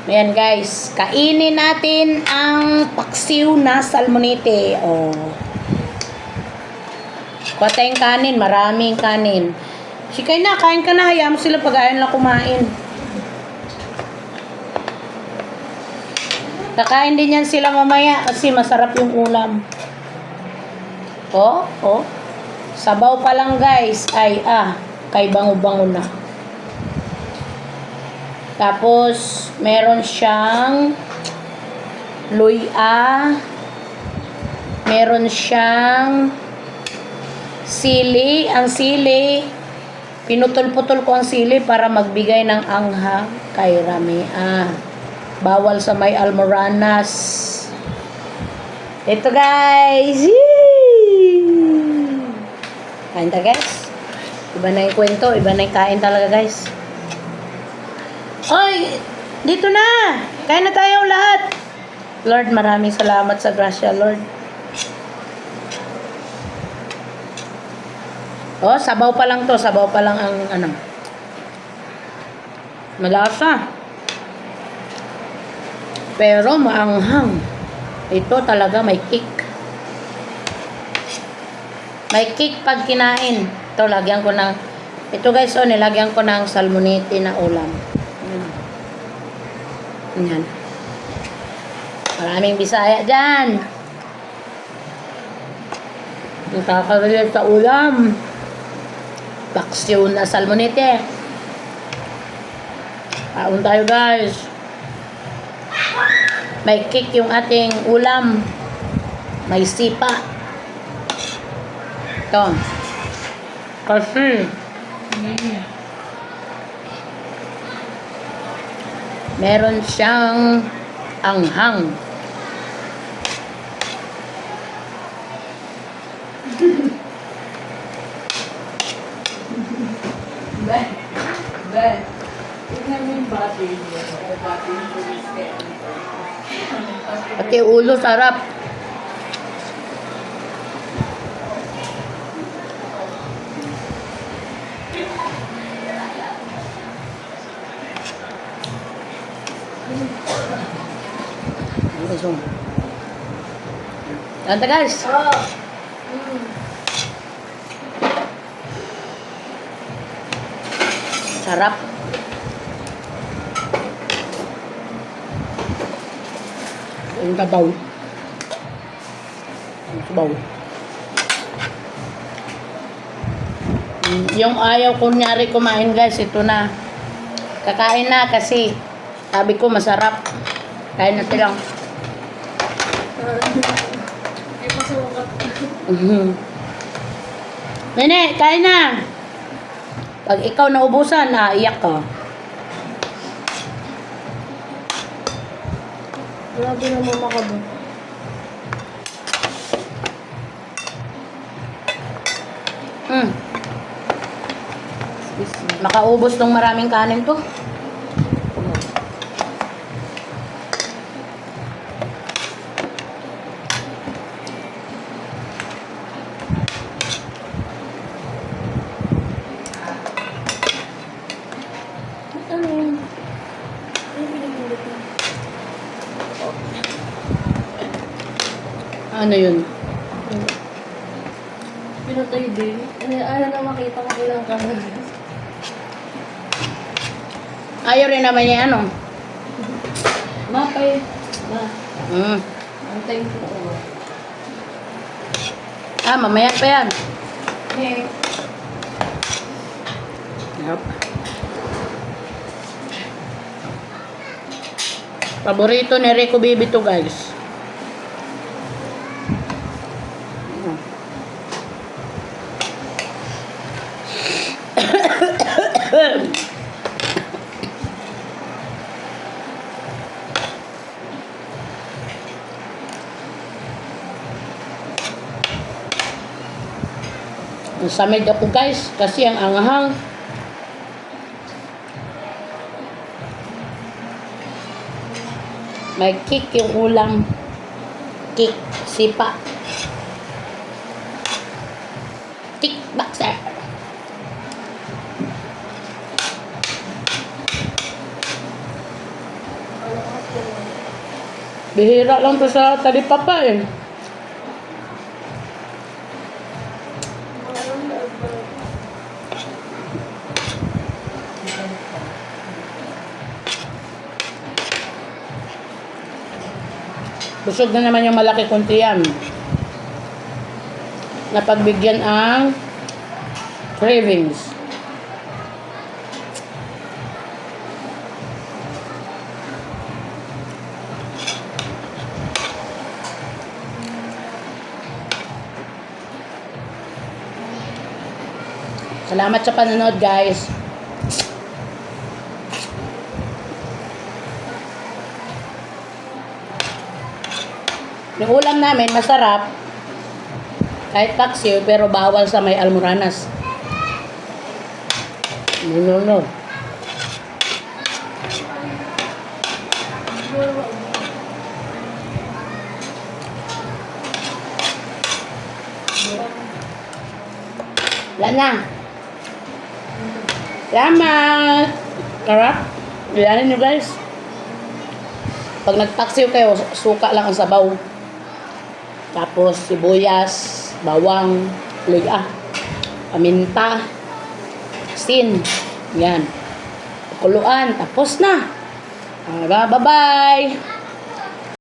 Ayan guys, kainin natin ang paksiw na salmonite. Oh. Kuha tayong kanin, maraming kanin. Sikay na, kain ka na. Hayaan mo sila pag-ayon lang kumain. Kakain din yan sila mamaya kasi masarap yung ulam. Oh. Sabaw pa lang guys. Ay, kay bango-bango na. Tapos, meron siyang luya. Meron siyang sili. Ang sili, pinutol-putol ko ang sili para magbigay ng anghang kay Rami. Bawal sa may almoranas. Ito guys. Yee! Kain ta guys. Iba na yung kwento. Iba na yung kain talaga guys. Oy, dito na. Kain na tayo lahat. Lord, maraming salamat sa grasya, Lord. Oh, sabaw pa lang to. Sabaw pa lang ang ano. Malasa. Pero maanghang. Ito talaga may kick. May kick pag kinain. Ito, lagyan ko ng... Ito guys, nilagyan ko ng salmonite na ulam. Yan. Maraming Bisaya dyan. Ang kakagalit sa ulam. Paksiw na salmonite. Kaon tayo guys. May kick yung ating ulam. May sipa. Ito. Kasi meron siyang anghang. Pati ulo sarap. Ganda guys. Sarap. Yung tabaw. Yung ayaw kunyari kumain guys, ito na. Kakain na kasi sabi ko masarap. Kain na silang. Ay, pasawakat. Nene, kain na. Pag ikaw naubusan, iyak ka. Grabe na mama ka ba? Makaubos ng maraming kanin to. Ano yun? Ano pinagmulit mo? Ano yun? Pinatay din. Ano na makita ko ilang kanan. Ayaw rin naman niya ano. Mapay. Ma. Antayin ko ko. Mamaya pa yan. Okay. Yep. Paborito ni Rico Bibi to guys. Samid ako guys kasi ang anghang. May kick yung ulam. Kick, sipa. Kickboxer. Bihira lang to sa talipapa eh. Busog na naman yung malaki kunti yan. Napagbigyan ang cravings. Salamat sa panonood, guys. Yung ulam namin, masarap. Kahit paksiw, pero bawal sa may almoranas. No. Wala na. Salamat! Sarap. Ilanin nyo, guys. Pag nagpaksiw kayo, suka lang ang sabaw. Tapos sibuyas, bawang, paminta, asin. Yan. Kuluan. Tapos na. Bye-bye.